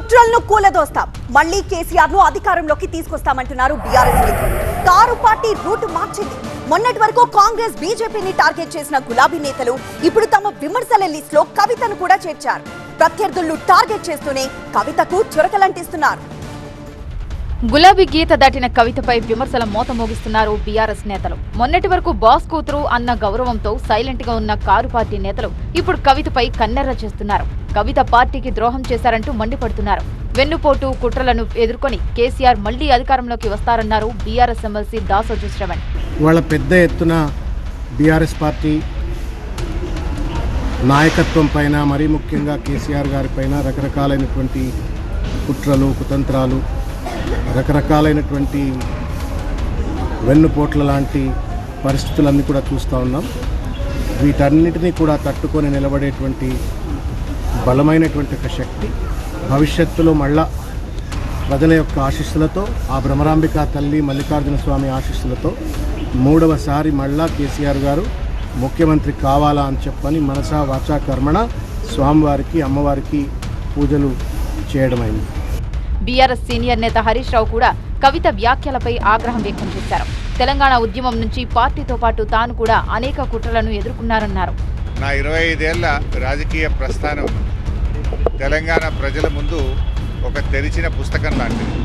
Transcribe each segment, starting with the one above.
కుట్రలను కూలదోస్తాం, మళ్లీ కేసీఆర్ ను అధికారంలోకి తీసుకొస్తామంటున్నారు బీఆర్ఎస్ నేతలు. కారు పార్టీ రూట్ మార్చింది. మొన్నటి వరకు కాంగ్రెస్ బీజేపీని టార్గెట్ చేసిన గులాబీ నేతలు ఇప్పుడు తమ విమర్శల లిస్ట్ లో కవితను కూడా చేర్చారు. ప్రత్యర్థులను టార్గెట్ చేస్తూనే కవితకు చురకలంటిస్తున్నారు. గులాబీ గీత దాటిన కవితపై విమర్శల మోత మోగిస్తున్నారు బీఆర్ఎస్ నేతలు. మొన్నటి వరకు బాస్ కూతురు అన్న గౌరవంతో సైలెంట్ గా ఉన్న కారు పార్టీ నేతలు ఇప్పుడు కవితపై కన్నెర్ర చేస్తున్నారు. కవిత పార్టీకి ద్రోహం చేశారంటూ మండిపడుతున్నారు. వెన్నుపోటు కుట్రలను ఎదుర్కొని కేసీఆర్ మళ్లీ అధికారంలోకి వస్తారన్నారు బీఆర్ఎస్ ఎమ్మెల్సీ దాసోజు శ్రవణ్. వాళ్ళ పెద్ద ఎత్తున బీఆర్ఎస్ పార్టీ నాయకత్వం పైన, మరీ ముఖ్యంగా కేసీఆర్ గారి పైన రకరకాలైనటువంటి కుట్రలు, కుతంత్రాలు, రకరకాలైనటువంటి వెన్నుపోట్ల లాంటి పరిస్థితులన్నీ కూడా చూస్తూ ఉన్నాం. వీటన్నిటినీ కూడా తట్టుకొని నిలబడేటువంటి బలమైనటువంటి ఒక శక్తి భవిష్యత్తులో మళ్ళా ప్రజల యొక్క ఆశీస్సులతో, ఆ భ్రమరాంబిక తల్లి మల్లికార్జున స్వామి ఆశీస్సులతో మూడవసారి మళ్ళా కేసీఆర్ గారు ముఖ్యమంత్రి కావాలా అని చెప్పని మనసా వాచా కర్మణ స్వామివారికి, అమ్మవారికి పూజలు చేయడమైంది. బీఆర్ఎస్ సీనియర్ నేత హరీష్ రావు కూడా కవిత వ్యాఖ్యలపై ఆగ్రహం వ్యక్తం చేశారు. తెలంగాణ ఉద్యమం నుంచి పార్టీతో పాటు తాను కూడా అనేక కుట్రలను ఎదుర్కొన్నారన్నారు. నా 25 ఏళ్ల రాజకీయ ప్రస్థానం తెలంగాణ ప్రజల ముందు ఒక తెరిచిన పుస్తకం లాంటిది.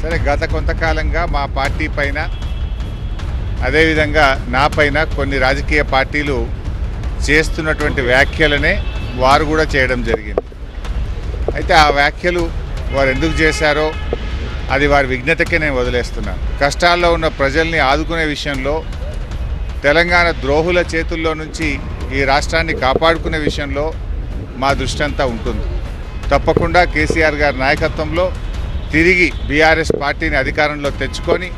సరే, గత కొంతకాలంగా మా పార్టీ పైన, అదేవిధంగా నా పైన కొన్ని రాజకీయ పార్టీలు చేస్తున్నటువంటి వ్యాఖ్యలనే వారు కూడా చేయడం జరిగింది. అయితే ఆ వ్యాఖ్యలు వారు ఎందుకు చేశారో అది వారి విజ్ఞతకే నేను వదిలేస్తున్నాను. కష్టాల్లో ఉన్న ప్రజల్ని ఆదుకునే విషయంలో, తెలంగాణ ద్రోహుల చేతుల్లో నుంచి ఈ రాష్ట్రాన్ని కాపాడుకునే విషయంలో మా దృష్టి అంతా ఉంటుంది. తప్పకుండా కేసీఆర్ గారి నాయకత్వంలో తిరిగి బీఆర్ఎస్ పార్టీని అధికారంలో తెచ్చుకొని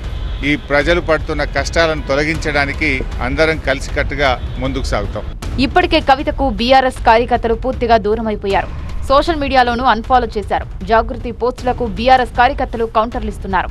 ఈ ప్రజలు పడుతున్న కష్టాలను తొలగించడానికి అందరం కలిసికట్టుగా ముందుకు సాగుతాం. ఇప్పటికే కవితకు బీఆర్ఎస్ కార్యకర్తలు పూర్తిగా దూరమైపోయారు. సోషల్ మీడియాలోనూ అన్ఫాలో చేశారు. జాగృతి పోస్టులకు బీఆర్ఎస్ కార్యకర్తలు కౌంటర్లిస్తున్నారు.